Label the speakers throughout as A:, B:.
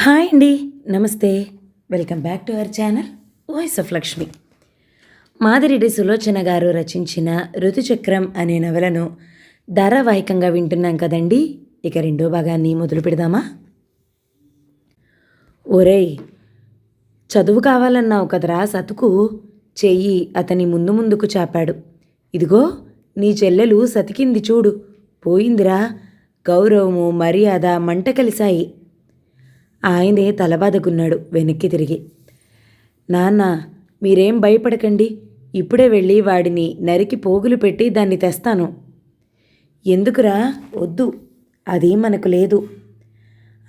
A: Hi అండి. నమస్తే. Welcome back to our channel voice of Lakshmi. Madireddy Sulochana గారు రచించిన ఋతుచక్రం అనే నవలను ధారావాహికంగా వింటున్నాం కదండి. ఇక రెండో భాగాన్ని మొదలు పెడదామా? ఒరేయ్, చదువు కావాలన్నావు కదరా సతుకు. చెయ్యి అతని ముందు ముందుకు చాపాడు. ఇదిగో నీ చెల్లెలు సతికింది చూడు. పోయిందిరా. గౌరవము మర్యాద మంట కలిశాయి. ఆయనే తలబాదుకున్నాడు వెనక్కి తిరిగి. నాన్న, మీరేం భయపడకండి. ఇప్పుడే వెళ్ళి వాడిని నరికి పోగులు పెట్టి దాన్ని తెస్తాను. ఎందుకురా? వద్దు, అది మనకు లేదు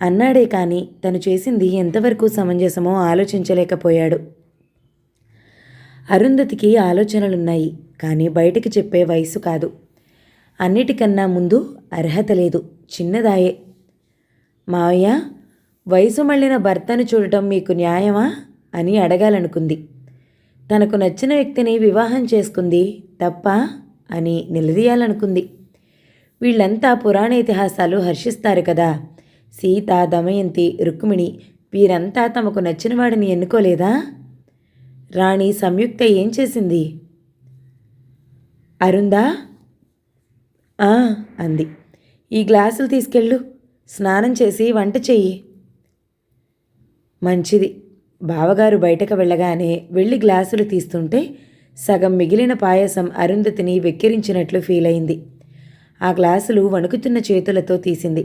A: అన్నాడే కానీ తను చేసింది ఎంతవరకు సమంజసమో ఆలోచించలేకపోయాడు. అరుంధతికి ఆలోచనలున్నాయి, కానీ బయటికి చెప్పే వయసు కాదు. అన్నిటికన్నా ముందు అర్హత లేదు, చిన్నదాయే. మావయ్య, వయసు మళ్ళిన భర్తను చూడటం మీకు న్యాయమా అని అడగాలనుకుంది. తనకు నచ్చిన వ్యక్తిని వివాహం చేసుకుంది తప్ప అని నిలదీయాలనుకుంది. వీళ్ళంతా పురాణ ఇతిహాసాలు హర్షిస్తారు కదా. సీత, దమయంతి, రుక్మిణి వీరంతా తమకు నచ్చిన వాడిని ఎన్నుకోలేదా? రాణి సంయుక్త ఏం చేసింది? అరుందా అంది. ఈ గ్లాసులు తీసుకెళ్ళు, స్నానం చేసి వంట చెయ్యి. మంచిది. బావగారు బయటకు వెళ్ళగానే వెళ్ళి గ్లాసులు తీస్తుంటే సగం మిగిలిన పాయసం అరుంధతిని వెక్కిరించినట్లు ఫీల్ అయింది. ఆ గ్లాసులు వణుకుతున్న చేతులతో తీసింది.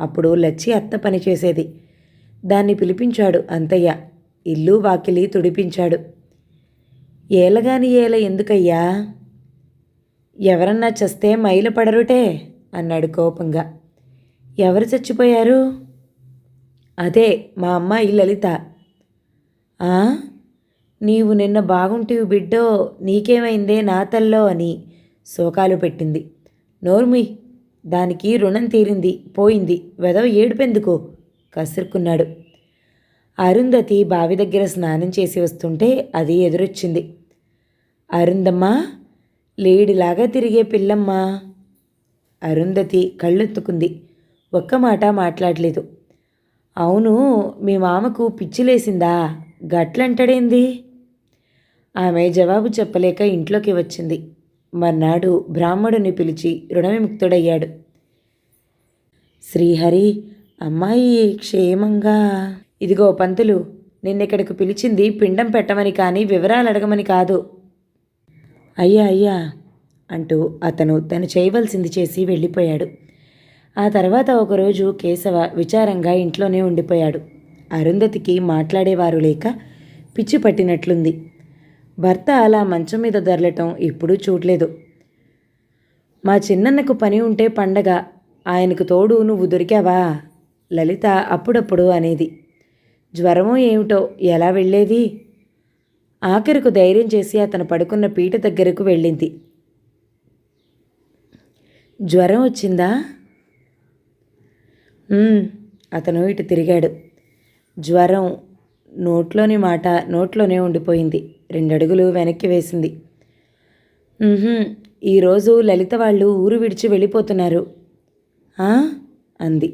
A: అప్పుడు లచ్చి అత్త పనిచేసేది. దాన్ని పిలిపించాడు అంతయ్య. ఇల్లు వాకిలి తుడిపించాడు. ఏలగాని ఏల ఎందుకయ్యా? ఎవరన్నా చస్తే మైలు పడరుటే అన్నాడు కోపంగా. ఎవరు చచ్చిపోయారు? అదే మా అమ్మాయి లలిత. నీవు నిన్న బాగుంటివి బిడ్డో, నీకేమైందే నా తల్లో అని శోకాలు పెట్టింది. నోర్మి, దానికి రుణం తీరింది, పోయింది, వెదవ ఏడుపెందుకో కసురుకున్నాడు. అరుంధతి బావి దగ్గర స్నానం చేసి వస్తుంటే అది ఎదురొచ్చింది. అరుందమ్మా, లేడిలాగా తిరిగే పిల్లమ్మా. అరుంధతి కళ్ళెత్తుకుంది. ఒక్క మాట మాట్లాడలేదు. అవును, మీ మామకు పిచ్చిలేసిందా? గట్లంటడేంది? ఆమె జవాబు చెప్పలేక ఇంట్లోకి వచ్చింది. మర్నాడు బ్రాహ్మడుని పిలిచి రుణవిముక్తుడయ్యాడు. శ్రీహరి, అమ్మాయి క్షేమంగా? ఇదిగో పంతులు, నిన్నెక్కడికి పిలిచింది పిండం పెట్టమని కానీ వివరాలు అడగమని కాదు. అయ్యా అయ్యా అంటూ అతను తను చేయవలసింది చేసి వెళ్ళిపోయాడు. ఆ తర్వాత ఒకరోజు కేశవ విచారంగా ఇంట్లోనే ఉండిపోయాడు. అరుంధతికి మాట్లాడేవారు లేక పిచ్చి పట్టినట్లుంది. భర్త అలా మంచం మీద దొరలటం ఎప్పుడూ చూడలేదు. మా చిన్నన్నకు పని ఉంటే పండగ, ఆయనకు తోడు నువ్వు దొరికావా? లలిత అప్పుడప్పుడు అనేది. జ్వరమో ఏమిటో, ఎలా వెళ్ళేది? ఆఖరుకు ధైర్యం చేసి అతను పడుకున్న పీట దగ్గరకు వెళ్ళింది. జ్వరం వచ్చిందా? అతను ఇటు తిరిగాడు. జ్వరం. నోట్లోని మాట నోట్లోనే ఉండిపోయింది. 2 అడుగులు వెనక్కి వేసింది. ఈరోజు లలిత వాళ్ళు ఊరు విడిచి వెళ్ళిపోతున్నారు అంది.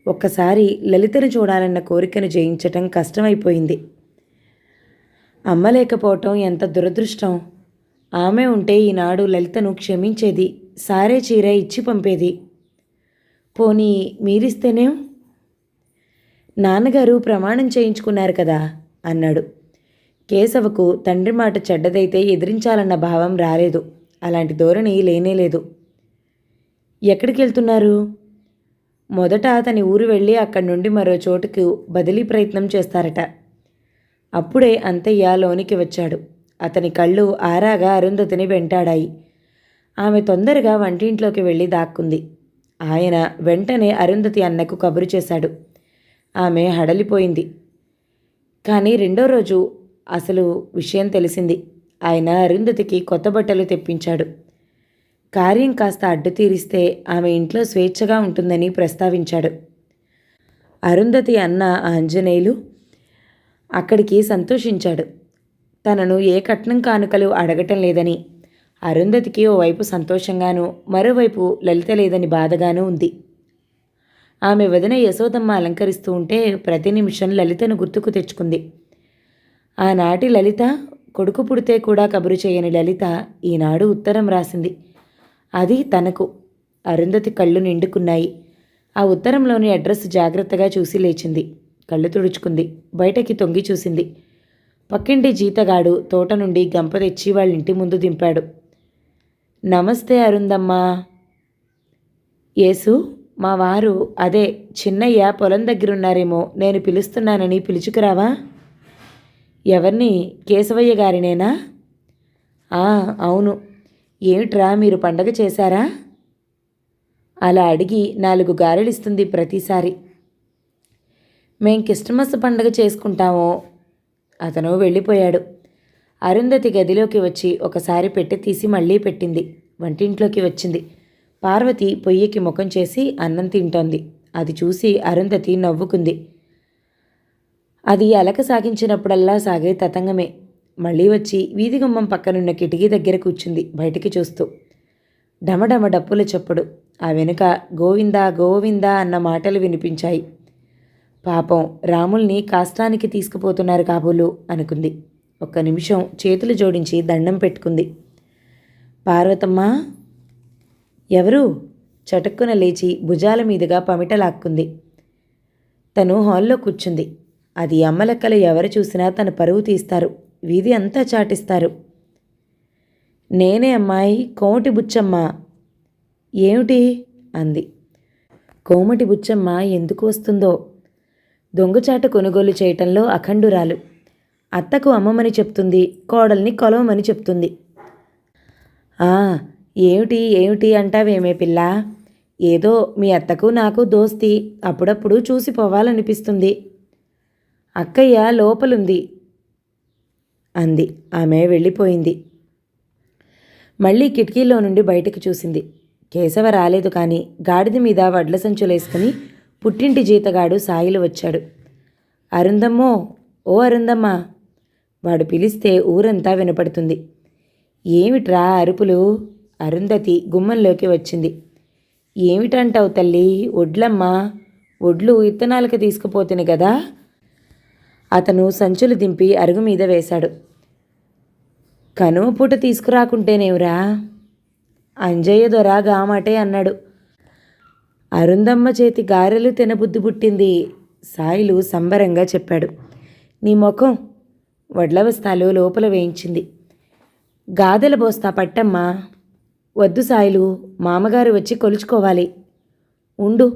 A: ఒక్కసారి లలితను చూడాలన్న కోరికను జయించటం కష్టమైపోయింది. అమ్మ లేకపోవటం ఎంత దురదృష్టం. ఆమె ఉంటే ఈనాడు లలితను క్షమించేది, సారే చీర ఇచ్చి పంపేది. పోనీ మీరిస్తేనేం? నాన్నగారు ప్రమాణం చేయించుకున్నారు కదా అన్నాడు. కేశవకు తండ్రి మాట చెడ్డదైతే ఎదిరించాలన్న భావం రాలేదు. అలాంటి ధోరణి లేనేలేదు. ఎక్కడికి వెళ్తున్నారు? మొదట అతని ఊరు వెళ్ళి అక్కడి నుండి మరో చోటుకు బదిలీ ప్రయత్నం చేస్తారట. అప్పుడే అంతయ్య లోనికి వచ్చాడు. అతని కళ్ళు ఆరాగా అరుంధతిని వెంటాడాయి. ఆమె తొందరగా వంటింట్లోకి వెళ్ళి దాక్కుంది. ఆయన వెంటనే అరుంధతి అన్నకు కబురు చేశాడు. ఆమె హడలిపోయింది. కానీ రెండో రోజు అసలు విషయం తెలిసింది. ఆయన అరుంధతికి కొత్త బట్టలు తెప్పించాడు. కార్యం కాస్త అడ్డు తీరిస్తే ఆమె ఇంట్లో స్వేచ్ఛగా ఉంటుందని ప్రస్తావించాడు. అరుంధతి అన్న ఆంజనేయులు అక్కడికి సంతోషించాడు. తనను ఏ కట్నం కానుకలు అడగటం లేదని. అరుంధతికి ఓవైపు సంతోషంగానూ మరోవైపు లలిత లేదని బాధగానూ ఉంది. ఆమె వదిన యశోదమ్మ అలంకరిస్తూ ఉంటే ప్రతి నిమిషం లలితను గుర్తుకు తెచ్చుకుంది. ఆనాటి లలిత, కొడుకు పుడితే కూడా కబురు చేయని లలిత ఈనాడు ఉత్తరం రాసింది. అది తనకు. అరుంధతి కళ్ళు నిండుకున్నాయి. ఆ ఉత్తరంలోని అడ్రస్ జాగ్రత్తగా చూసి లేచింది. కళ్ళు తుడుచుకుంది. బయటకి తొంగి చూసింది. పక్కింటి జీతగాడు తోట నుండి గంప తెచ్చి వాళ్ళింటి ముందు దింపాడు. నమస్తే అరుందమ్మా. యేసు, మా వారు, అదే చిన్నయ్య పొలం దగ్గరున్నారేమో, నేను పిలుస్తున్నానని పిలుచుకురావా? ఎవరిని? కేశవయ్య గారినేనా? అవును. ఏమిట్రా, మీరు పండగ చేశారా? అలా అడిగి 4 గారెలిస్తుంది ప్రతిసారి. మేం క్రిస్టమస్ పండగ చేసుకుంటామో. అతను వెళ్ళిపోయాడు. అరుంధతి గదిలోకి వచ్చి ఒకసారి పెట్టె తీసి మళ్ళీ పెట్టింది. వంటింట్లోకి వచ్చింది. పార్వతి పొయ్యికి ముఖం చేసి అన్నం తింటోంది. అది చూసి అరుంధతి నవ్వుకుంది. అది అలక సాగించినప్పుడల్లా సాగే తతంగమే. మళ్ళీ వచ్చి వీధి గుమ్మం పక్కనున్న కిటికీ దగ్గర కూర్చుంది, బయటికి చూస్తూ. డమడమ డప్పుల చప్పుడు. ఆ వెనుక గోవిందా గోవిందా అన్న మాటలు వినిపించాయి. పాపం, రాముల్ని కాష్టానికి తీసుకుపోతున్నారు కాబోలు అనుకుంది. ఒక్క నిమిషం చేతులు జోడించి దండం పెట్టుకుంది. పార్వతమ్మ. ఎవరు? చటుక్కున లేచి భుజాల మీదుగా పమిట లాక్కుంది. తను హాల్లో కూర్చుంది. అది అమ్మలెక్కలు ఎవరు చూసినా తన పరువు తీస్తారు, వీధి అంతా చాటిస్తారు. నేనే అమ్మాయి, కోమటి బుచ్చమ్మ. ఏమిటి? అంది. కోమటి బుచ్చమ్మ ఎందుకు వస్తుందో. దొంగచాట కొనుగోలు చేయటంలో అఖండురాలు. అత్తకు అమ్మమని చెప్తుంది, కోడల్ని కొలవమని చెప్తుంది. ఏమిటి ఏమిటి అంటావేమే పిల్ల? ఏదో మీ అత్తకు నాకు దోస్తి, అప్పుడప్పుడు చూసిపోవాలనిపిస్తుంది. అక్కయ్య లోపలుంది అంది. ఆమె వెళ్ళిపోయింది. మళ్ళీ కిటికీలో నుండి బయటకు చూసింది. కేశవ రాలేదు. కానీ గాడిద మీద వడ్ల సంచులేసుకుని పుట్టింటి జీతగాడు సాయిలు వచ్చాడు. అరుందమ్మో, ఓ అరుందమ్మ. వాడు పిలిస్తే ఊరంతా వినపడుతుంది. ఏమిట్రా అరుపులు? అరుంధతి గుమ్మంలోకి వచ్చింది. ఏమిటంటావు తల్లి? ఒడ్లమ్మా, ఒడ్లు ఇత్తనాలకు తీసుకుపోతుంది కదా. అతను సంచులు దింపి అరుగు మీద వేశాడు. కనుమ పూట తీసుకురాకుంటేనేవురా? అంజయ్య దొర గామాటే అన్నాడు. అరుందమ్మ చేతి గారెలు తినబుద్ధి పుట్టింది, సాయిలు సంబరంగా చెప్పాడు. నీ ముఖం. వడ్ల బస్తాలు లోపల వేయించింది. గాదెల బోస్తా పట్టమ్మా. వద్దు సాయిలు, మామగారు వచ్చి కొలుచుకోవాలి. ఉండు,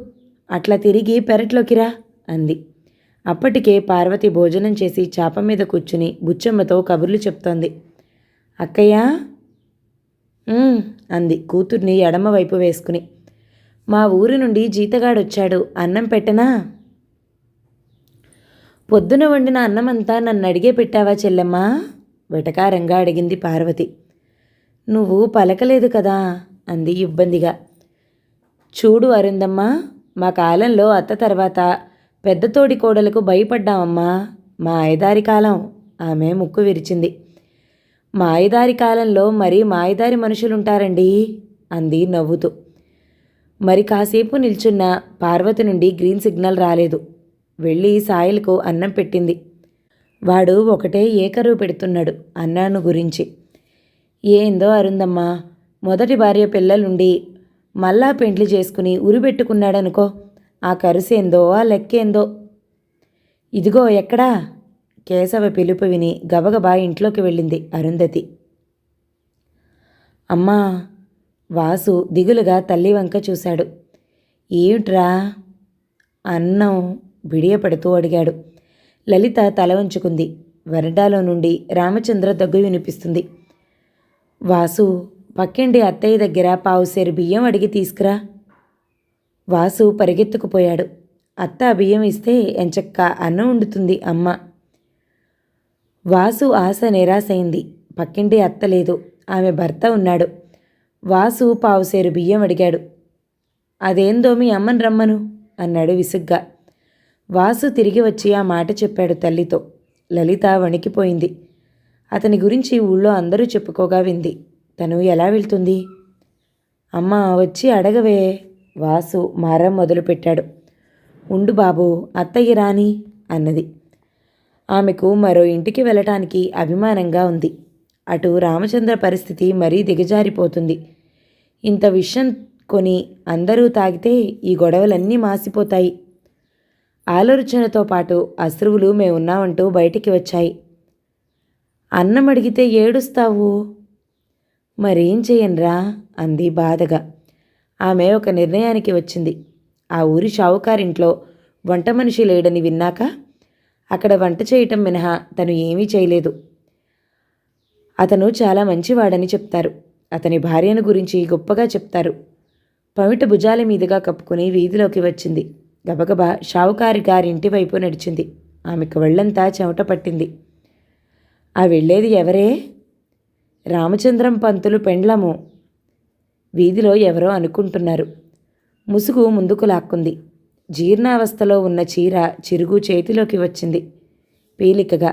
A: అట్లా తిరిగి పెరట్లోకి రా అంది. అప్పటికే పార్వతి భోజనం చేసి చాప మీద కూర్చుని బుచ్చమ్మతో కబుర్లు చెప్తోంది. అక్కయ్య అంది కూతుర్ని ఎడమ వైపు వేసుకుని. మా ఊరి నుండి జీతగాడొచ్చాడు, అన్నం పెట్టనా? పొద్దున వండిన అన్నమంతా నన్ను అడిగే పెట్టావా చెల్లెమ్మా? వెటకారంగా అడిగింది పార్వతి. నువ్వు పలకలేదు కదా అంది ఇబ్బందిగా. చూడు అరుందమ్మ, మా కాలంలో అత్త తర్వాత పెద్ద తోడి కోడలకు భయపడ్డామమ్మా. మా ఐదారి కాలం. ఆమె ముక్కు విరిచింది. మాయదారి కాలంలో మరీ మాయదారి మనుషులుంటారండి అంది నవ్వుతూ. మరి కాసేపు నిల్చున్న పార్వతి నుండి గ్రీన్ సిగ్నల్ రాలేదు. వెళ్ళి సాయిలకు అన్నం పెట్టింది. వాడు ఒకటే ఏకరువు పెడుతున్నాడు అన్నాను గురించి. ఏందో అరుందమ్మా, మొదటి భార్య పిల్లలుండి మళ్ళా పెండ్లి చేసుకుని ఉరిపెట్టుకున్నాడనుకో. ఆ కరుసేందో ఆ లెక్కేందో. ఇదిగో ఎక్కడా? కేశవ పిలుపు విని గబగబా ఇంట్లోకి వెళ్ళింది అరుంధతి. అమ్మా. వాసు దిగులుగా తల్లి వంక చూశాడు. ఏమిట్రా? అన్నం బిడియపడుతూ అడిగాడు. లలిత తల వంచుకుంది. వరండాలో నుండి రామచంద్ర దగ్గు వినిపిస్తుంది. వాసు, పక్కింటి అత్తయ్య దగ్గర పావుసేరు బియ్యం అడిగి తీసుకురా. వాసు పరిగెత్తుకుపోయాడు. అత్త బియ్యం ఇస్తే ఎంచక్క అన్నం వండుతుంది అమ్మ. వాసు ఆశ నిరాశైంది. పక్కింటి అత్త లేదు, ఆమె భర్త ఉన్నాడు. వాసు పావుసేరు బియ్యం అడిగాడు. అదేందో మీ అమ్మని రమ్మను అన్నాడు విసుగ్గా. వాసు తిరిగి వచ్చి ఆ మాట చెప్పాడు తల్లితో. లలిత వణికిపోయింది. అతని గురించి ఊళ్ళో అందరూ చెప్పుకోగా వింది. తను ఎలా వెళ్తుంది? అమ్మ వచ్చి అడగవే. వాసు మారం మొదలుపెట్టాడు. ఉండు బాబు, అత్తయ్య రాని అన్నది. ఆమెకు మరో ఇంటికి వెళ్ళటానికి అభిమానంగా ఉంది. అటు రామచంద్ర పరిస్థితి మరీ దిగజారిపోతుంది. ఇంత విషం కొని అందరూ తాగితే ఈ గొడవలన్నీ మాసిపోతాయి. ఆలోచనతో పాటు అశ్రువులు మేమున్నామంటూ బయటికి వచ్చాయి. అన్నం అడిగితే ఏడుస్తావు. మరేం చెయ్యనురా అంది బాధగా. ఆమె ఒక నిర్ణయానికి వచ్చింది. ఆ ఊరి షావుకారింట్లో వంట మనిషి లేడని విన్నాక అక్కడ వంట చేయటం మినహా తను ఏమీ చేయలేదు. అతను చాలా మంచివాడని చెప్తారు. అతని భార్యను గురించి గొప్పగా చెప్తారు. పమిట భుజాల మీదుగా కప్పుకుని వీధిలోకి వచ్చింది. గబగబా షావుకారి గారింటి వైపు నడిచింది. ఆమెకు ఒళ్ళంతా చెమట పట్టింది. ఆ వెళ్ళేది ఎవరే? రామచంద్రం పంతులు పెండ్లము. వీధిలో ఎవరో అనుకుంటున్నారు. ముసుగు ముందుకు లాక్కుంది. జీర్ణావస్థలో ఉన్న చీర చిరుగు చేతిలోకి వచ్చింది. పీలికగా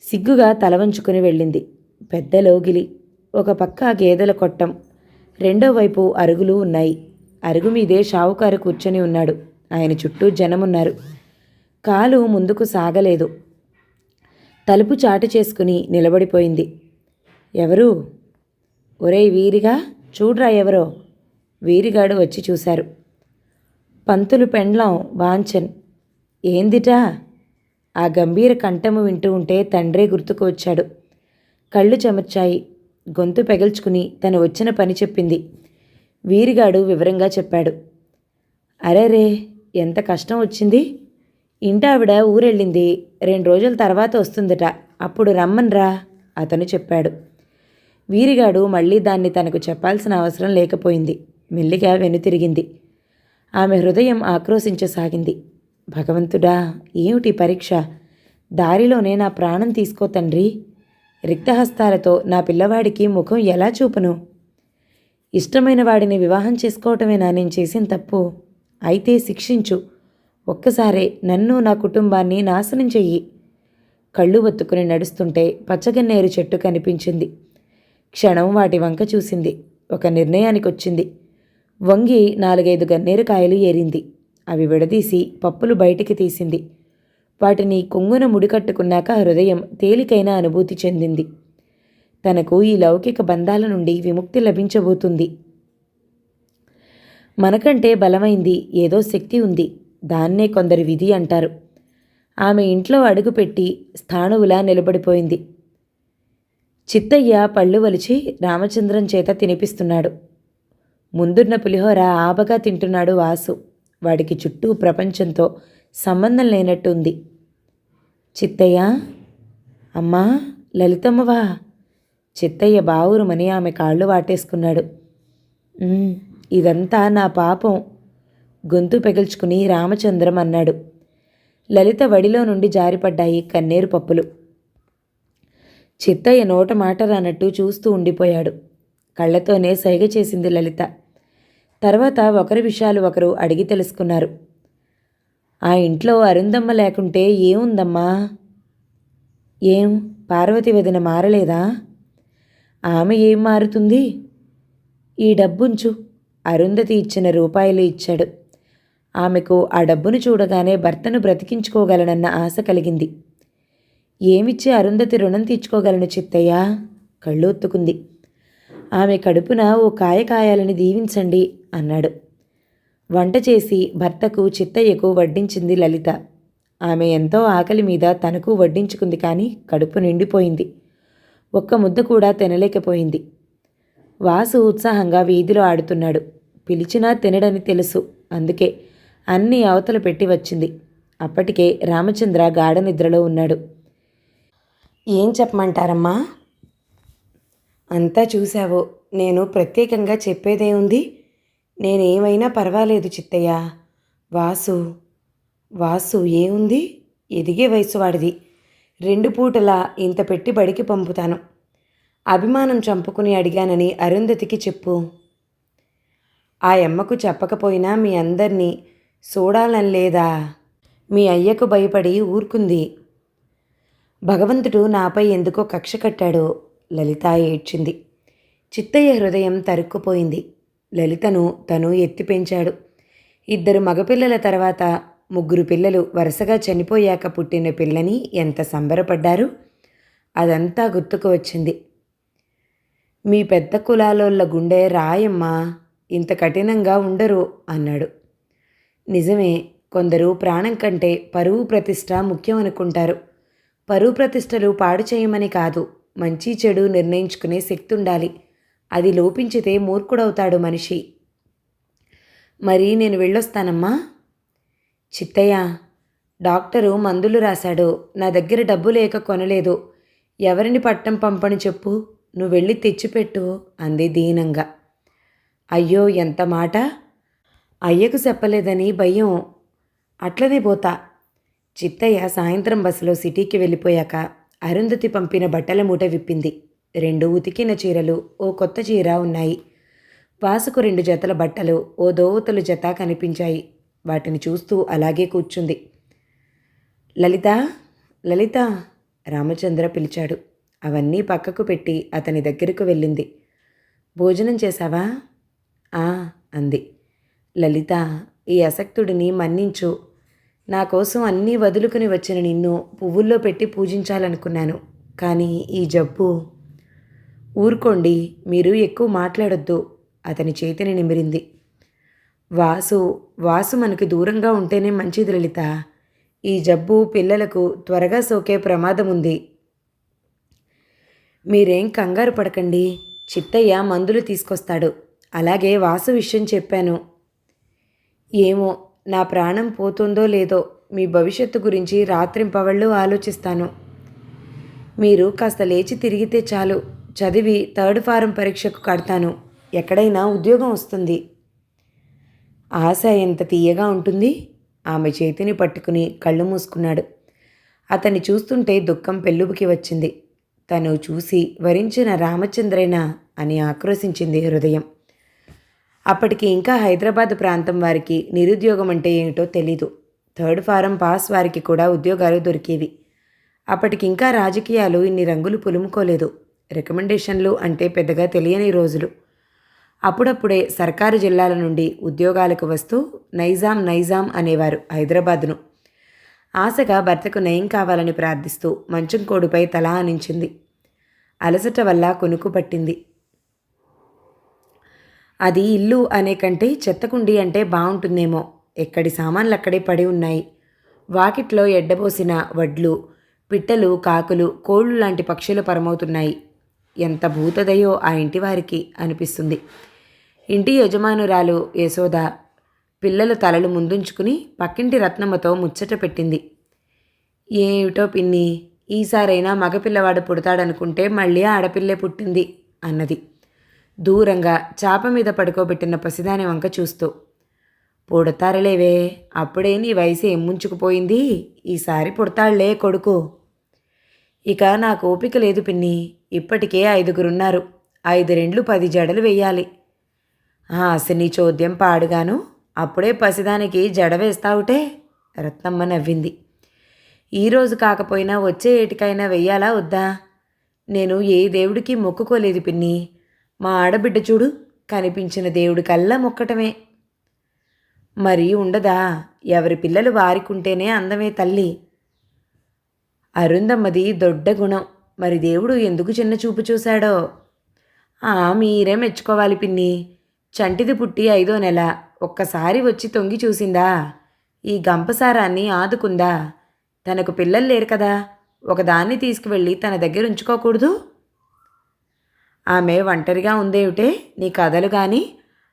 A: సిగ్గుగా తల వంచుకుని వెళ్ళింది. పెద్ద లోగిలి, ఒక పక్క గేదెల కొట్టం, రెండో వైపు అరుగులు ఉన్నాయి. అరుగు మీదే షావుకారు కూర్చొని ఉన్నాడు. ఆయన చుట్టూ జనమున్నారు. కాలు ముందుకు సాగలేదు. తలుపు చాటు చేసుకుని నిలబడిపోయింది. ఎవరు? ఒరేయ్ వీరిగా, చూడ్రా ఎవరో. వీరిగాడు వచ్చి చూశారు. పంతులు పెండ్లం వాంఛన్. ఏందిటా? ఆ గంభీర కంఠము వింటూ ఉంటే తండ్రే గుర్తుకు వచ్చాడు. కళ్ళు చెమర్చాయి. గొంతు పెగల్చుకుని తను వచ్చిన పని చెప్పింది. వీరిగాడు వివరంగా చెప్పాడు. అరేరే, ఎంత కష్టం వచ్చింది. ఇంటావిడ ఊరెళ్ళింది. 2 రోజుల తర్వాత వస్తుందట. అప్పుడు రమ్మన్రా అతను చెప్పాడు. వీరిగాడు మళ్ళీ దాన్ని తనకు చెప్పాల్సిన అవసరం లేకపోయింది. మెల్లిగా వెనుతిరిగింది. ఆమె హృదయం ఆక్రోశించసాగింది. భగవంతుడా, ఏమిటి పరీక్ష? దారిలోనే నా ప్రాణం తీసుకో తండ్రి. రిక్తహస్తాలతో నా పిల్లవాడికి ముఖం ఎలా చూపను? ఇష్టమైన వాడిని వివాహం చేసుకోవటమేనా నేను చేసిన తప్పు? అయితే శిక్షించు. ఒక్కసారే నన్ను నా కుటుంబాన్ని నాశనం చెయ్యి. కళ్ళు ఒత్తుకుని నడుస్తుంటే పచ్చగన్నేరు చెట్టు కనిపించింది. క్షణం వాటి వంక చూసింది. ఒక నిర్ణయానికొచ్చింది. వంగి 4-5 గన్నేరు కాయలు ఏరింది. అవి విడదీసి పప్పులు బయటికి తీసింది. వాటిని కొంగున ముడికట్టుకున్నాక హృదయం తేలికైన అనుభూతి చెందింది. తనకు ఈ లౌకిక బంధాల నుండి విముక్తి లభించబోతుంది. మనకంటే బలమైంది ఏదో శక్తి ఉంది. దాన్నే కొందరి విధి అంటారు. ఆమె ఇంట్లో అడుగుపెట్టి స్థాణువులా నిలబడిపోయింది. చిత్తయ్య పళ్ళు వలిచి రామచంద్రం చేత తినిపిస్తున్నాడు. ముందున్న పులిహోర ఆబగా తింటున్నాడు వాసు. వాడికి చుట్టూ ప్రపంచంతో సంబంధం లేనట్టు ఉంది. చిత్తయ్య, అమ్మా, లలితమ్మవా? చిత్తయ్య బావురుమని ఆమె కాళ్ళు వాటేసుకున్నాడు. ఇదంతా నా పాపం, గొంతు పెగిల్చుకుని రామచంద్రం అన్నాడు. లలిత వడిలో నుండి జారిపడ్డాయి కన్నేరు పప్పులు. చిత్తయ్య నోట మాట రానట్టు చూస్తూ ఉండిపోయాడు. కళ్ళతోనే సైగ చేసింది లలిత. తర్వాత ఒకరి విషయాలు ఒకరు అడిగి తెలుసుకున్నారు. ఆ ఇంట్లో అరుందమ్మ లేకుంటే ఏముందమ్మా? ఏం పార్వతి వదిన మారలేదా? ఆమె ఏం మారుతుంది? ఈ డబ్బుంచు. అరుంధతి ఇచ్చిన రూపాయలు ఇచ్చాడు. ఆమెకు ఆ డబ్బును చూడగానే భర్తను బ్రతికించుకోగలనన్న ఆశ కలిగింది. ఏమిచ్చి అరుంధతి రుణం తీర్చుకోగలను చిత్తయ్య? కళ్ళొత్తుకుంది. ఆమె కడుపున ఓ కాయ కాయాలని దీవించండి అన్నాడు. వంట చేసి భర్తకు చిత్తయ్యకు వడ్డించింది లలిత. ఆమె ఎంతో ఆకలి మీద తనకు వడ్డించుకుంది. కానీ కడుపు నిండిపోయింది. ఒక్క ముద్ద కూడా తినలేకపోయింది. వాసు ఉత్సాహంగా వీధిలో ఆడుతున్నాడు. పిలిచినా తినడని తెలుసు. అందుకే అన్నీ అవతల పెట్టి వచ్చింది. అప్పటికే రామచంద్ర గాఢ నిద్రలో ఉన్నాడు. ఏం చెప్పమంటారమ్మా? అంతా చూశావో. నేను ప్రత్యేకంగా చెప్పేదే ఉంది. నేనేమైనా పర్వాలేదు చిత్తయ్య. వాసు ఏముంది? ఎదిగే వయసు వాడిది. 2 పూటలా ఇంత పెట్టి బడికి పంపుతాను. అభిమానం చంపుకుని అడిగానని అరుంధతికి చెప్పు. ఆ అమ్మకు చెప్పకపోయినా మీ అందరినీ చూడాలని లేదా? మీ అయ్యకు భయపడి ఊరుకుంది. భగవంతుడు నాపై ఎందుకో కక్ష కట్టాడో. లలిత ఏడ్చింది. చిత్తయ్య హృదయం తరుక్కుపోయింది. లలితను తను ఎత్తి పెంచాడు. 2 మగపిల్లల తర్వాత ముగ్గురు పిల్లలు వరుసగా చనిపోయాక పుట్టిన పిల్లని ఎంత సంబరపడ్డారు. అదంతా గుర్తుకు వచ్చింది. మీ పెద్ద కులాలోళ్ళ గుండె రాయమ్మా, ఇంత కఠినంగా ఉండరు అన్నాడు. నిజమే, కొందరు ప్రాణం కంటే పరువు ప్రతిష్ట ముఖ్యం అనుకుంటారు. పరువు ప్రతిష్టలు పాడు చేయమని కాదు, మంచి చెడు నిర్ణయించుకునే శక్తి ఉండాలి. అది లోపించితే మూర్ఖుడవుతాడు మనిషి. మరి నేను వెళ్ళొస్తానమ్మా. చిత్తయ్య, డాక్టరు మందులు రాశాడు. నా దగ్గర డబ్బు లేక కొనలేదు. ఎవరిని పట్టం పంపని చెప్పు, నువ్వు వెళ్ళి తెచ్చిపెట్టు అంది దీనంగా. అయ్యో, ఎంత మాట! అయ్యకు చెప్పలేదని భయం. అట్లనే పోతా. చిత్తయ్య సాయంత్రం బస్సులో సిటీకి వెళ్ళిపోయాక అరుంధతి పంపిన బట్టల మూట విప్పింది. 2 ఉతికిన చీరలు, ఓ కొత్త చీర ఉన్నాయి. వాసుకు 2 జతల బట్టలు, ఓ దోవతలు జత కనిపించాయి. వాటిని చూస్తూ అలాగే కూర్చుంది. లలిత, లలిత రామచంద్ర పిలిచాడు. అవన్నీ పక్కకు పెట్టి అతని దగ్గరకు వెళ్ళింది. భోజనం చేశావా? ఆ అంది. లలిత, ఈ అసక్తుడిని మన్నించు. నా కోసం అన్నీ వదులుకుని వచ్చిన నిన్ను పువ్వుల్లో పెట్టి పూజించాలనుకున్నాను. కానీ ఈ జబ్బు. ఊరుకోండి, మీరు ఎక్కువ మాట్లాడొద్దు. అతని చేతిని నిమిరింది. వాసు మనకి దూరంగా ఉంటేనే మంచిది లలిత. ఈ జబ్బు పిల్లలకు త్వరగా సోకే ప్రమాదం ఉంది. మీరేం కంగారు పడకండి, చిత్తయ్య మందులు తీసుకొస్తాడు. అలాగే వాసు విషయం చెప్పాను. ఏమో, నా ప్రాణం పోతుందో లేదో మీ భవిష్యత్తు గురించి రాత్రింపవళ్ళు ఆలోచిస్తాను. మీరు కాస్త లేచి తిరిగితే చాలు, చదివి 3rd ఫారం పరీక్షకు కడతాను. ఎక్కడైనా ఉద్యోగం వస్తుంది. ఆశ ఎంత తీయగా ఉంటుంది. ఆమె చేతిని పట్టుకుని కళ్ళు మూసుకున్నాడు. అతన్ని చూస్తుంటే దుఃఖం పెళ్ళుబుకి వచ్చింది. తను చూసి వరించిన రామచంద్రేనా అని ఆక్రోశించింది హృదయం. అప్పటికి ఇంకా హైదరాబాద్ ప్రాంతం వారికి నిరుద్యోగం అంటే ఏమిటో తెలీదు. 3rd ఫారం పాస్ వారికి కూడా ఉద్యోగాలు దొరికేవి. అప్పటికింకా రాజకీయాలు ఇన్ని రంగులు పులుముకోలేదు. రికమెండేషన్లు అంటే పెద్దగా తెలియని రోజులు. అప్పుడప్పుడే సర్కారు జిల్లాల నుండి ఉద్యోగాలకు వస్తూ నైజాం అనేవారు హైదరాబాద్ను. ఆశగా భర్తకు నయం కావాలని ప్రార్థిస్తూ మంచం కోడుపై తల ఆనించింది. అలసట వల్ల కునుకు పట్టింది. అది ఇల్లు అనే కంటే చెత్తకుండి అంటే బాగుంటుందేమో. ఎక్కడి సామాన్లు అక్కడే పడి ఉన్నాయి. వాకిట్లో ఎడ్డబోసిన వడ్లు, పిట్టలు, కాకులు, కోళ్ళు లాంటి పక్షులు పరమవుతున్నాయి. ఎంత భూతదయో ఆ ఇంటి వారికి అనిపిస్తుంది. ఇంటి యజమానురాలు యశోద పిల్లల తలలు ముందుంచుకుని పక్కింటి రత్నమ్మతో ముచ్చట పెట్టింది. ఏమిటో పిన్ని, ఈసారైనా మగపిల్లవాడు పుడతాడనుకుంటే మళ్ళీ ఆడపిల్లే పుట్టింది అన్నది దూరంగా చాప మీద పడుకోబెట్టిన పసిదాని వంక చూస్తూ. పుడతారులేవే, అప్పుడే నీ వయసు ఎమ్ముంచుకుపోయింది. ఈసారి పుడతాళ్లే కొడుకు. ఇక నాకు ఓపిక లేదు పిన్ని. ఇప్పటికే 5గురున్నారు. 5 రెండ్లు 10 జడలు వెయ్యాలి. నీ చోద్యం పాడుగాను. అప్పుడే పసిదానికి జడ వేస్తావుటే. రత్నమ్మ నవ్వింది. ఈరోజు కాకపోయినా వచ్చే ఏటికైనా వెయ్యాలా వద్దా? నేను ఏ దేవుడికి మొక్కుకోలేదు పిన్ని. మా ఆడబిడ్డ చూడు, కనిపించిన దేవుడికల్లా మొక్కటమే. మరి ఉండదా? ఎవరి పిల్లలు వారికుంటేనే అందమే తల్లి. అరుంధమ్మది దొడ్డ గుణం. మరి దేవుడు ఎందుకు చిన్న చూపు చూశాడో? మీరే మెచ్చుకోవాలి పిన్ని. చంటిది పుట్టి 5వ నెల. ఒక్కసారి వచ్చి తొంగి చూసిందా? ఈ గంపసారాన్ని ఆదుకుందా? తనకు పిల్లలు లేరు కదా, ఒకదాన్ని తీసుకువెళ్ళి తన దగ్గర ఉంచుకోకూడదు? ఆమె ఒంటరిగా ఉందేమిటే నీ కథలు గాని,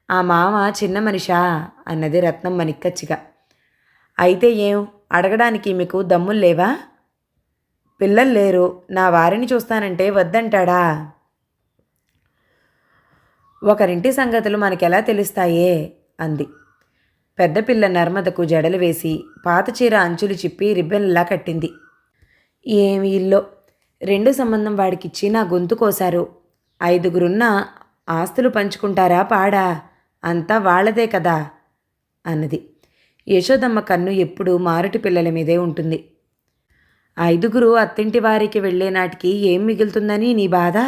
A: ఆ మామ చిన్న మనిషా అన్నది రత్నమ్మ నిక్కచ్చిగా. అయితే ఏం, అడగడానికి మీకు దమ్ములు లేవా? పిల్లలు లేరు, నా వారిని చూస్తానంటే వద్దంటాడా? ఒకరింటి సంగతులు మనకెలా తెలుస్తాయే అంది. పెద్ద పిల్ల నర్మదకు జడలు వేసి పాత చీర అంచులు చిప్పి రిబ్బన్లా కట్టింది. ఏమి ఇల్లో, 2 సంబంధం వాడికిచ్చి నా గొంతు కోశారు. 5గురున్న ఆస్తులు పంచుకుంటారా పాడా? అంతా వాళ్లదే కదా అన్నది. యశోదమ్మ కన్ను ఎప్పుడూ మారటి పిల్లల మీదే ఉంటుంది. 5గురు అత్తింటి వారికి వెళ్లే నాటికి ఏం మిగులుతుందని నీ బాధ?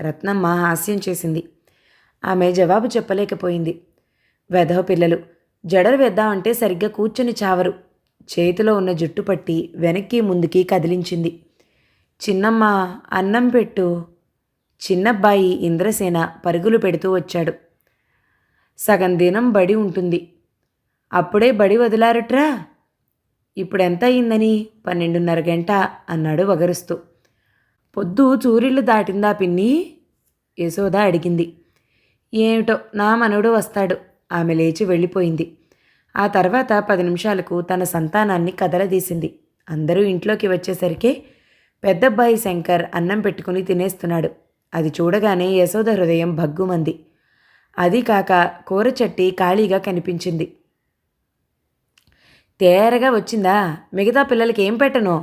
A: రత్నమ్మ హాస్యం చేసింది. ఆమె జవాబు చెప్పలేకపోయింది. వెధవ పిల్లలు, జడలు వేద్దామంటే సరిగ్గా కూర్చొని చావరు. చేతిలో ఉన్న జుట్టు పట్టి వెనక్కి ముందుకి కదిలించింది. చిన్నమ్మ, అన్నం పెట్టు. చిన్నబ్బాయి ఇంద్రసేన పరుగులు పెడుతూ వచ్చాడు. సగం దినం బడి ఉంటుంది. అప్పుడే బడి వదిలారట్రా? ఇప్పుడెంత అయిందని? 12:30 గంట అన్నాడు వగరుస్తూ. పొద్దు చూరిళ్ళు దాటిందా పిన్ని? యశోద అడిగింది. ఏమిటో, నా మనవడు వస్తాడు. ఆమె లేచి వెళ్ళిపోయింది. ఆ తర్వాత 10 నిమిషాలకు తన సంతానాన్ని కదలదీసింది. అందరూ ఇంట్లోకి వచ్చేసరికి పెద్దబ్బాయి శంకర్ అన్నం పెట్టుకుని తినేస్తున్నాడు. అది చూడగానే యశోద హృదయం భగ్గుమంది. అది కాక కూర చట్టి ఖాళీగా కనిపించింది. తేరగా వచ్చిందా? మిగతా పిల్లలకి ఏం పెట్టనో?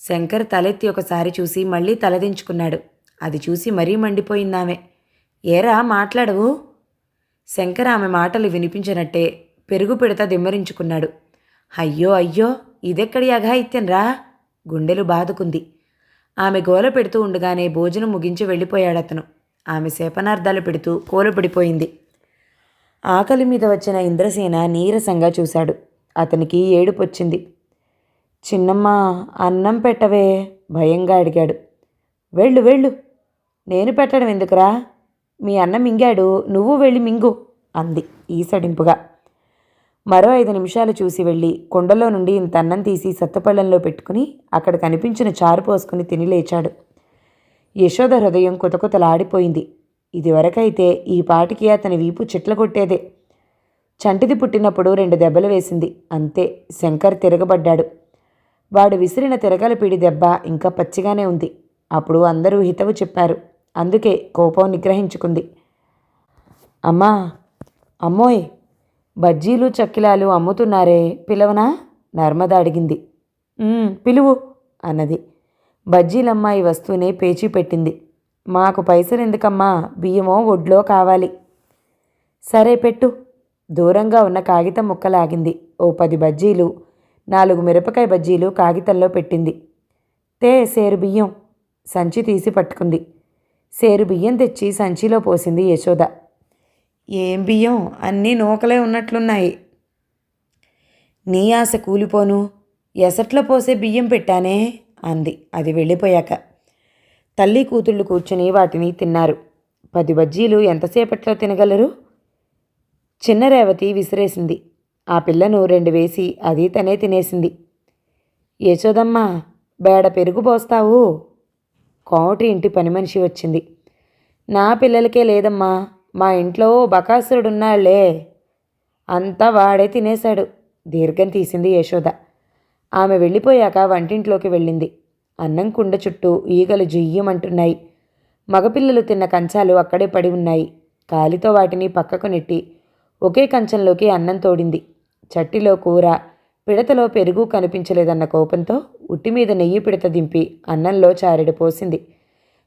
A: శంకర్ తలెత్తి ఒకసారి చూసి మళ్ళీ తలదించుకున్నాడు. అది చూసి మరీ మండిపోయిందామె. ఏరా మాట్లాడవు? శంకర్ ఆమె మాటలు వినిపించినట్టే పెరుగు పిడత దిమ్మరించుకున్నాడు. అయ్యో అయ్యో, ఇదెక్కడి అఘాయిత్యంరా? గుండెలు బాదుకుంది. ఆమె గోల పెడుతూ ఉండగానే భోజనం ముగించి వెళ్ళిపోయాడతను. ఆమె శాపనార్థాలు పెడుతూ కూలపడిపోయింది. ఆకలి మీద వచ్చిన ఇంద్రసేన నీరసంగా చూశాడు. అతనికి ఏడుపొచ్చింది. చిన్నమ్మ, అన్నం పెట్టవే? భయంగా అడిగాడు. వెళ్ళు వెళ్ళు. నేను పెట్టడం ఎందుకురా? మీ అన్న మింగాడు, నువ్వు వెళ్ళి మింగు అంది ఈసడింపుగా. మరో 5 నిమిషాలు చూసి వెళ్ళి కొండలో నుండి ఇంత అన్నం తీసి సత్తపళ్ళంలో పెట్టుకుని అక్కడ కనిపించిన చారు పోసుకుని తిని లేచాడు. యశోద హృదయం కుతకుతలాడిపోయింది. ఇదివరకైతే ఈ పాటికి అతని వీపు చిట్ల కొట్టేదే. చంటిది పుట్టినప్పుడు 2 దెబ్బలు వేసింది, అంతే. శంకర్ తిరగబడ్డాడు. వాడు విసిరిన తిరగల పిడి దెబ్బ ఇంకా పచ్చిగానే ఉంది. అప్పుడు అందరూ హితవు చెప్పారు. అందుకే కోపం నిగ్రహించుకుంది. అమ్మా, అమ్మోయ్, బజ్జీలు చక్కిలాలు అమ్ముతున్నారే, పిలవనా? నర్మద అడిగింది. పిలువు అన్నది. బజ్జీలమ్మాయి వస్తూనే పేచీ పెట్టింది. మాకు పైసలు ఎందుకమ్మా, బియ్యమో ఒడ్లో కావాలి. సరే పెట్టు. దూరంగా ఉన్న కాగితం ముక్కలాగింది. ఓ 10 బజ్జీలు, 4 మిరపకాయ బజ్జీలు కాగితంలో పెట్టింది. సేరు బియ్యం. సంచి తీసి పట్టుకుంది. సేరు బియ్యం తెచ్చి సంచిలో పోసింది యశోద. ఏం బియ్యం, అన్నీ నూకలే ఉన్నట్లున్నాయి. నీ ఆశ కూలిపోను, ఎసట్లో పోసే బియ్యం పెట్టానే అంది అది వెళ్ళిపోయాక. తల్లి కూతుళ్ళు కూర్చుని వాటిని తిన్నారు. 10 బజ్జీలు ఎంతసేపట్లో తినగలరు? చిన్న రేవతి విసిరేసింది. ఆ పిల్లను 2 వేసి అది తనే తినేసింది. యశోదమ్మ, బేడ పెరుగు పోస్తావు? కోమటి ఇంటి పని మనిషి వచ్చింది. నా పిల్లలకే లేదమ్మా, మా ఇంట్లో బకాసురుడున్నాళ్లే, అంతా వాడే తినేశాడు. దీర్ఘం తీసింది యశోద. ఆమె వెళ్ళిపోయాక వంటింట్లోకి వెళ్ళింది. అన్నం కుండ చుట్టూ ఈగలు జుయ్యమంటున్నాయి. మగపిల్లలు తిన్న కంచాలు అక్కడే పడి ఉన్నాయి. కాలితో వాటిని పక్కకు నెట్టి ఒకే కంచంలోకి అన్నం తోడింది. చట్టిలో కూర, పిడతలో పెరుగు కనిపించలేదన్న కోపంతో ఉట్టిమీద నెయ్యి పిడత దింపి అన్నంలో చారెడు పోసింది.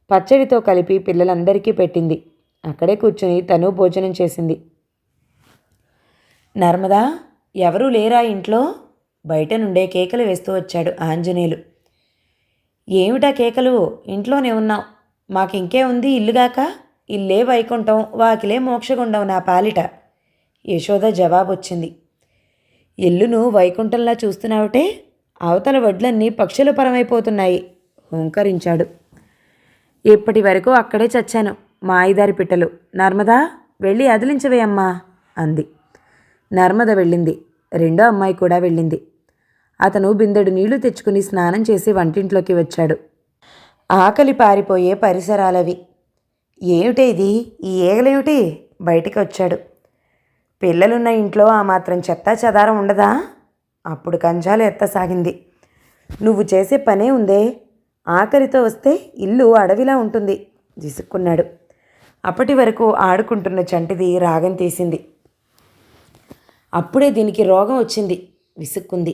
A: పచ్చడితో కలిపి పిల్లలందరికీ పెట్టింది. అక్కడే కూర్చుని తను భోజనం చేసింది. నర్మదా, ఎవరూ లేరా ఇంట్లో? బయట నుండే కేకలు వేస్తూ వచ్చాడు ఆంజనేయులు. ఏమిటా కేకలు? ఇంట్లోనే ఉన్నాం. మాకింకే ఉంది ఇల్లుగాక? ఇల్లే వైకుంఠం, వాకిలే మోక్షగుండం నా పాలిట. యశోద జవాబొచ్చింది. ఇల్లును వైకుంఠంలా చూస్తున్నావుటే, అవతల వడ్లన్నీ పక్షుల పరమైపోతున్నాయి హుంకరించాడు. ఇప్పటి వరకు అక్కడే చచ్చాను, మా ఐదారి పిట్టలు. నర్మదా, వెళ్ళి అదిలించవే అమ్మా అంది. నర్మద వెళ్ళింది. రెండో అమ్మాయి కూడా వెళ్ళింది. అతను బిందెడు నీళ్లు తెచ్చుకుని స్నానం చేసి వంటింట్లోకి వచ్చాడు. ఆకలి పారిపోయే పరిసరాలవి. ఏమిటే ఇది, ఈ ఏగలేమిటి? బయటికి వచ్చాడు. పిల్లలున్న ఇంట్లో ఆ మాత్రం చెత్త చెదారం ఉండదా? అప్పుడు కంజాలు ఎత్తసాగింది. నువ్వు చేసే పనే ఉందే, ఆఖరితో వస్తే ఇల్లు అడవిలా ఉంటుంది విసుక్కున్నాడు. అప్పటి వరకు ఆడుకుంటున్న చంటిది రాగం తీసింది. అప్పుడే దీనికి రోగం వచ్చింది విసుక్కుంది.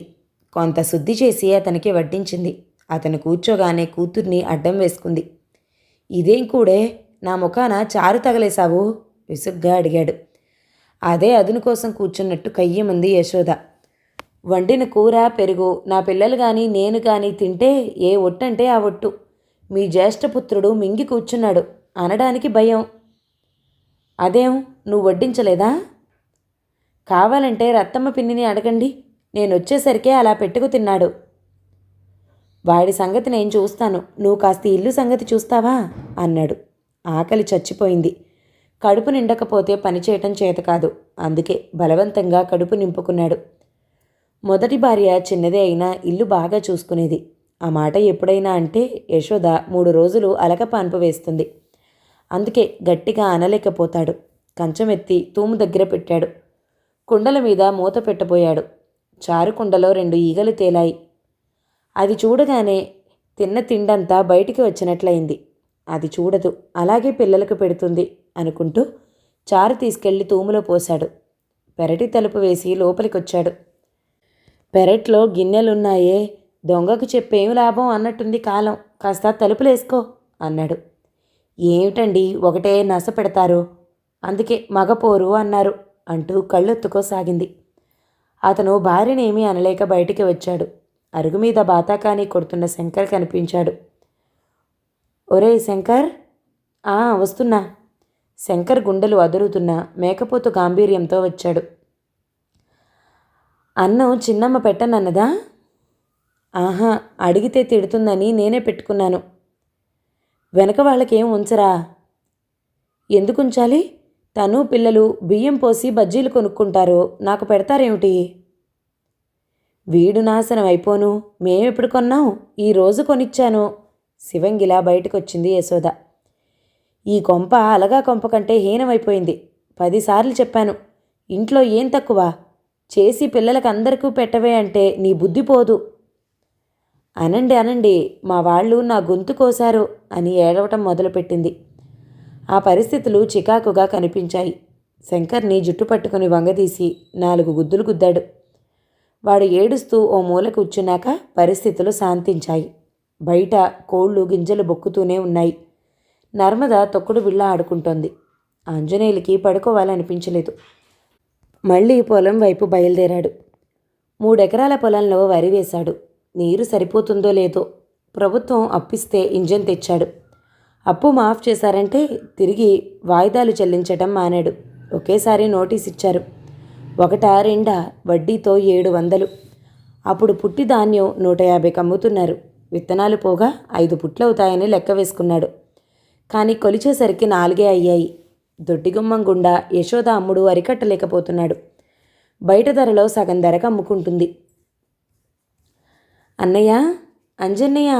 A: కొంత శుద్ధి చేసి అతనికి వడ్డించింది. అతను కూర్చోగానే కూతుర్ని అడ్డం వేసుకుంది. ఇదేం కూడే, నా ముఖాన చారు తగలేశావు విసుగ్గా అడిగాడు. అదే అదును కోసం కూర్చున్నట్టు కయ్యమంది యశోద. వండిన కూర పెరుగు నా పిల్లలు కానీ నేను కానీ తింటే ఏ ఒట్టంటే ఆ ఒట్టు. మీ జ్యేష్ఠపుత్రుడు మింగి కూర్చున్నాడు అనడానికి భయం. అదేం, నువ్వు వడ్డించలేదా? కావాలంటే రత్తమ్మ పిన్నిని అడగండి, నేనొచ్చేసరికే అలా పెట్టుకు తిన్నాడు. వాడి సంగతి నేను చూస్తాను, నువ్వు కాస్త ఇల్లు సంగతి చూస్తావా అన్నాడు. ఆకలి చచ్చిపోయింది. కడుపు నిండకపోతే పనిచేయటం చేతకాదు. అందుకే బలవంతంగా కడుపు నింపుకున్నాడు. మొదటి భార్య చిన్నదే అయినా ఇల్లు బాగా చూసుకునేది. ఆ మాట ఎప్పుడైనా అంటే యశోద 3 రోజులు అలకపాన్పు వేస్తుంది. అందుకే గట్టిగా అనలేకపోతాడు. కంచమెత్తి తూము దగ్గర పెట్టాడు. కుండల మీద మూత పెట్టబోయాడు. చారు కుండలో 2 ఈగలు తేలాయి. అది చూడగానే తిన్న తిండంతా బయటికి వచ్చినట్లయింది. అది చూడదు, అలాగే పిల్లలకు పెడుతుంది అనుకుంటూ చారు తీసుకెళ్లి తూములో పోశాడు. పెరటి తలుపు వేసి లోపలికొచ్చాడు. పెరట్లో గిన్నెలున్నాయే, దొంగకు చెప్పేం లాభం అన్నట్టుంది కాలం, కాస్త తలుపులేసుకో అన్నాడు. ఏమిటండి ఒకటే నస పెడతారు, అందుకే మగపోరు అన్నారు అంటూ కళ్ళొత్తుకోసాగింది. అతను భార్యనేమీ అనలేక బయటికి వచ్చాడు. అరుగు మీద బాతాకానీ కొడుతున్న శంకర్ కనిపించాడు. ఒరే శంకర్. వస్తున్నా. శంకర్ గుండెలు అదురుతున్న మేకపోతు గాంభీర్యంతో వచ్చాడు. అన్నం చిన్నమ్మ పెట్టనన్నదా? ఆహా, అడిగితే తిడుతుందని నేనే పెట్టుకున్నాను. వెనక వాళ్ళకేం ఉంచరా? ఎందుకుంచాలి? తను పిల్లలు బియ్యం పోసి బజ్జీలు కొనుక్కుంటారు, నాకు పెడతారేమిటి? వీడు నాశనం అయిపోను, మేమెప్పుడు కొన్నాం, ఈరోజు కొనిచ్చాను. శివంగిలా బయటకొచ్చింది యశోద. ఈ కొంప అలగా కొంప కంటే హీనమైపోయింది. 10 సార్లు చెప్పాను, ఇంట్లో ఏం తక్కువ, చేసి పిల్లలకు అందరికీ పెట్టవే అంటే నీ బుద్ధి పోదు. అనండి అనండి, మా వాళ్ళు నా గొంతు కోశారు అని ఏడవటం మొదలుపెట్టింది. ఆ పరిస్థితులు చికాకుగా కనిపించాయి. శంకర్ని జుట్టు పట్టుకుని వంగదీసి 4 గుద్దులు గుద్దాడు. వాడు ఏడుస్తూ ఓ మూల కూర్చున్నాక పరిస్థితులు శాంతించాయి. బయట కోళ్లు గింజలు బొక్కుతూనే ఉన్నాయి. నర్మద తొక్కుడు బిళ్ళ ఆడుకుంటోంది. ఆంజనేయులకి పడుకోవాలనిపించలేదు. మళ్ళీ పొలం వైపు బయలుదేరాడు. 3 ఎకరాల పొలంలో వరి వేశాడు. నీరు సరిపోతుందో లేదో ప్రభుత్వం అప్పిస్తే ఇంజన్ తెచ్చాడు. అప్పు మాఫ్ చేశారంటే తిరిగి వాయిదాలు చెల్లించటం మానాడు. ఒకేసారి నోటీస్ ఇచ్చారు. 1-2 వడ్డీతో 700. అప్పుడు పుట్టి ధాన్యం 150 అమ్ముతున్నారు. విత్తనాలు పోగా 5 పుట్లవుతాయని లెక్క వేసుకున్నాడు. కానీ కొలిచేసరికి 4 అయ్యాయి. దొడ్డిగుమ్మం గుండా యశోద అమ్ముడు అరికట్టలేకపోతున్నాడు. బయట ధరలో సగం ధరకు అమ్ముకుంటుంది. అన్నయ్య, అంజన్నయ్య.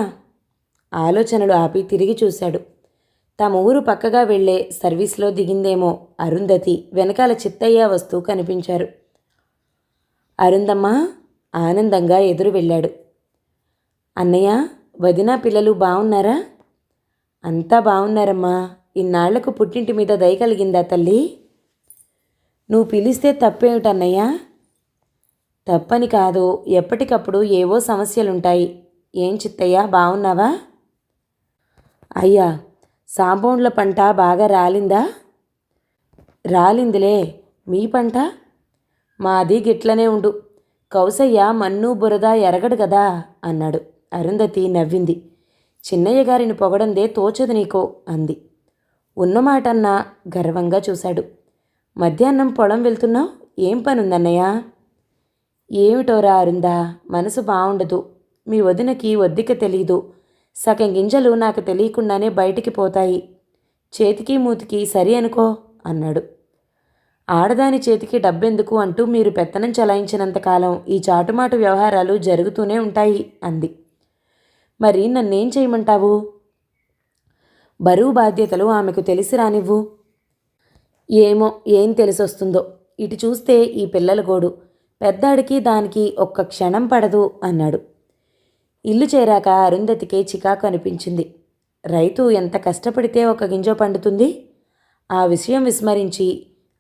A: ఆలోచనలు ఆపి తిరిగి చూశాడు. తమ ఊరు పక్కగా వెళ్లే సర్వీస్లో దిగిందేమో అరుంధతి, వెనకాల చిత్తయ్య వస్తూ కనిపించారు. అరుందమ్మ ఆనందంగా ఎదురు వెళ్ళాడు. అన్నయ్య, వదిన పిల్లలు బాగున్నారా? అంతా బాగున్నారమ్మా. ఇన్నాళ్లకు పుట్టింటి మీద దయ కలిగిందా తల్లి? నువ్వు పిలిస్తే తప్పేమిటన్నయ్యా? తప్పని కాదు, ఎప్పటికప్పుడు ఏవో సమస్యలుంటాయి. ఏం చిత్తయ్య, బాగున్నావా? అయ్యా, సాంబోండ్ల పంట బాగా రాలిందా? రాలిందిలే. మీ పంట? మాది గిట్లనే ఉండు. కౌసయ్య మన్ను బురద ఎరగడు కదా అన్నాడు. అరుంధతి నవ్వింది. చిన్నయ్య గారిని పొగడందే తోచదు నీకో అంది. ఉన్నమాటన్నా గర్వంగా చూశాడు. మధ్యాహ్నం పొలం వెళ్తున్నావు, ఏం పనుందన్నయ్య? ఏమిటోరా అరుందా, మనసు బాగుండదు. మీ వదినకి ఒద్దిక తెలీదు. సగం గింజలు నాకు తెలియకుండానే బయటికి పోతాయి. చేతికి మూతికి సరి అనుకో అన్నాడు. ఆడదాని చేతికి డబ్బెందుకు అంటూ మీరు పెత్తనం చలాయించినంతకాలం ఈ చాటుమాటు వ్యవహారాలు జరుగుతూనే ఉంటాయి అంది. మరి నన్నేం చేయమంటావు? బరువు బాధ్యతలు ఆమెకు తెలిసి రానివ్వు. ఏమో ఏం తెలిసొస్తుందో. ఇటు చూస్తే ఈ పిల్లల గోడు, పెద్దాడికి దానికి ఒక్క క్షణం పడదు అన్నాడు. ఇల్లు చేరాక అరుంధతికే చికాకు అనిపించింది. రైతు ఎంత కష్టపడితే ఒక గింజ పండుతుంది? ఆ విషయం విస్మరించి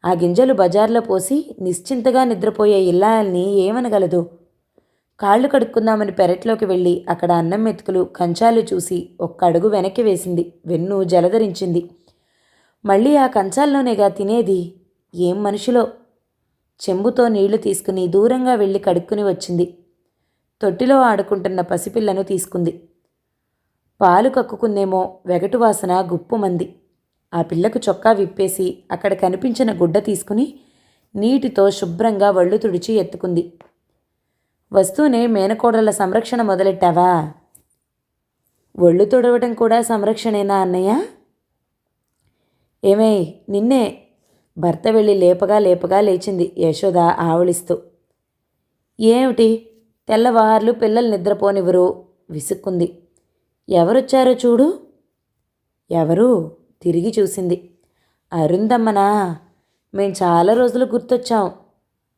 A: ఆ గింజలు బజార్లో పోసి నిశ్చింతగా నిద్రపోయే ఇల్లాల్ని ఏమనగలదు? కాళ్ళు కడుక్కుందామని పెరట్లోకి వెళ్ళి అక్కడ అన్నం మెతుకులు కంచాలు చూసి ఒక్క అడుగు వెనక్కి వేసింది. వెన్ను జలధరించింది. మళ్ళీ ఆ కంచాల్లోనేగా తినేది. ఏం మనుషులో! చెంబుతో నీళ్లు తీసుకుని దూరంగా వెళ్ళి కడుక్కుని వచ్చింది. తొట్టిలో ఆడుకుంటున్న పసిపిల్లను తీసుకుంది. పాలు కక్కుకుందేమో, వెగటు వాసన గుప్పుమంది. ఆ పిల్లకు చొక్కా విప్పేసి అక్కడ కనిపించిన గుడ్డ తీసుకుని నీటితో శుభ్రంగా వళ్ళు తుడిచి ఎత్తుకుంది. వస్తూనే మేనకోడళ్ళ సంరక్షణ మొదలెట్టావా? ఒళ్ళు తొడవటం కూడా సంరక్షణేనా అన్నయ్య? ఏమే నిన్నే భర్త వెళ్ళి లేపగా లేచింది యశోద ఆవలిస్తూ. ఏమిటి తెల్లవార్లు పిల్లలు నిద్రపోనివ్వరు విసుక్కుంది. ఎవరొచ్చారో చూడు. ఎవరు? తిరిగి చూసింది. అరుందమ్మనా? మేం చాలా రోజులు గుర్తొచ్చాం.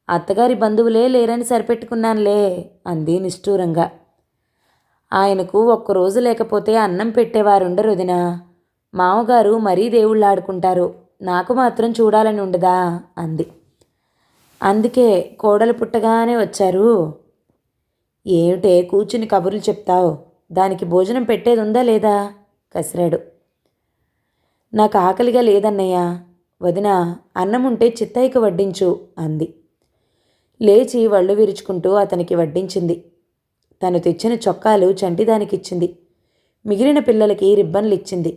A: అత్తగారి బంధువులే లేరని సరిపెట్టుకున్నానులే అంది నిష్ఠూరంగా. ఆయనకు ఒక్కరోజు లేకపోతే అన్నం పెట్టేవారుండరు వదినా. మామగారు మరీ దేవుళ్ళాడుకుంటారు. నాకు మాత్రం చూడాలని ఉండదా అంది. అందుకే కోడలు పుట్టగానే వచ్చారు. ఏమిటే కూర్చుని కబుర్లు చెప్తావు? దానికి భోజనం పెట్టేది ఉందా లేదా? కసిరాడు. నాకు ఆకలిగా లేదన్నయ్య. వదినా అన్నముంటే చిత్తయ్యకు వడ్డించు అంది. లేచి వళ్ళు విరుచుకుంటూ అతనికి వడ్డించింది. తను తెచ్చిన చొక్కాలు చంటిదానికిచ్చింది. మిగిలిన పిల్లలకి రిబ్బన్లు ఇచ్చింది.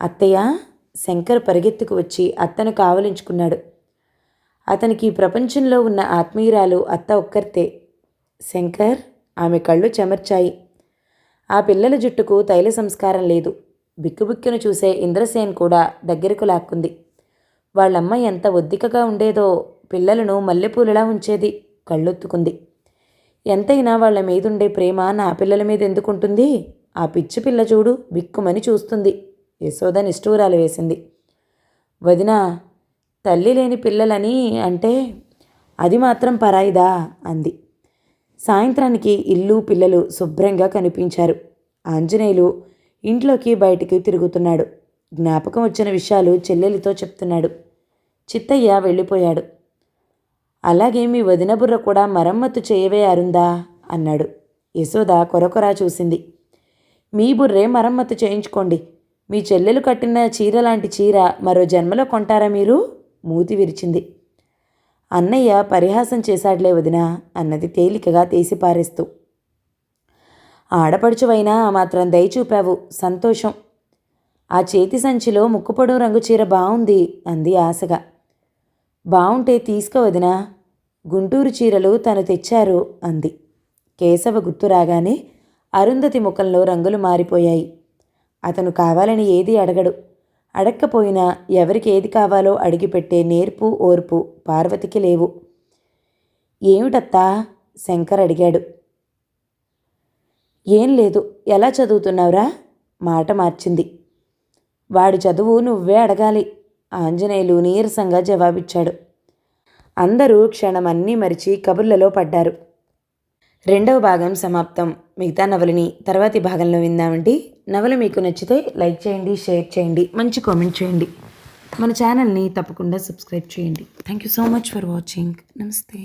A: అత్తయ్య, శంకర్ పరిగెత్తుకు వచ్చి అత్తను కావలించుకున్నాడు. అతనికి ఈ ప్రపంచంలో ఉన్న ఆత్మీయురాలు అత్త ఒక్కర్తే. శంకర్, ఆమె కళ్ళు చెమర్చాయి. ఆ పిల్లల జుట్టుకు తైల సంస్కారం లేదు. బిక్కుబిక్కును చూసే ఇంద్రసేన్ కూడా దగ్గరకు లాక్కుంది. వాళ్ళమ్మ ఎంత ఒద్దికగా ఉండేదో, పిల్లలను మల్లెపూలలా ఉంచేది. కళ్ళొత్తుకుంది. ఎంతైనా వాళ్ల మీదుండే ప్రేమ నా పిల్లల మీద ఎందుకుంటుంది? ఆ పిచ్చి పిల్ల చూడు బిక్కుమని చూస్తుంది. యశోద నిష్ఠూరాలు వేసింది. వదినా, తల్లి లేని పిల్లలని అంటే అది మాత్రం పరాయిదా అంది. సాయంత్రానికి ఇల్లు పిల్లలు శుభ్రంగా కనిపించారు. ఆంజనేయులు ఇంట్లోకి బయటికి తిరుగుతున్నాడు. జ్ఞాపకం వచ్చిన విషయాలు చెల్లెలితో చెప్తున్నాడు. చిత్తయ్య వెళ్ళిపోయాడు. అలాగే మీ వదిన బుర్ర కూడా మరమ్మతు చేయవే అరుందా అన్నాడు. యశోద కొరకొరా చూసింది. మీ బుర్రే మరమ్మతు చేయించుకోండి. మీ చెల్లెలు కట్టిన చీర లాంటి చీర మరో జన్మలో కొంటారా మీరు? మూతి విరిచింది. అన్నయ్య పరిహాసం చేశాడులే వదినా అన్నది తేలికగా తీసిపారేస్తూ. ఆడపడుచువైనా ఆ మాత్రం దయ చూపావు, సంతోషం. ఆ చేతి సంచిలో ముక్కుపొడవు రంగు చీర బాగుంది అంది ఆశగా. బావుంటే తీసుకో వదినా. గుంటూరు చీరలు తను తెచ్చారు అంది. కేశవ గుర్తు రాగానే అరుంధతి ముఖంలో రంగులు మారిపోయాయి. అతను కావాలని ఏదీ అడగడు. అడక్కపోయినా ఎవరికి ఏది కావాలో అడిగిపెట్టే నేర్పు ఓర్పు పార్వతికి లేవు. ఏమిటత్తా? శంకర్ అడిగాడు. ఏం లేదు. ఎలా చదువుతున్నావురా? మాట మార్చింది. వాడి చదువు నువ్వే అడగాలి ఆంజనేయులు నీరసంగా జవాబిచ్చాడు. అందరూ క్షణమన్నీ మరిచి కబుర్లలో పడ్డారు. 2వ భాగం సమాప్తం. మిగతా నవలని తర్వాతి భాగంలో విందామండి. నవల మీకు నచ్చితే లైక్ చేయండి, షేర్ చేయండి, మంచి కామెంట్ చేయండి. మన ఛానల్ని తప్పకుండా సబ్స్క్రైబ్ చేయండి. Thank you so much for watching. నమస్తే.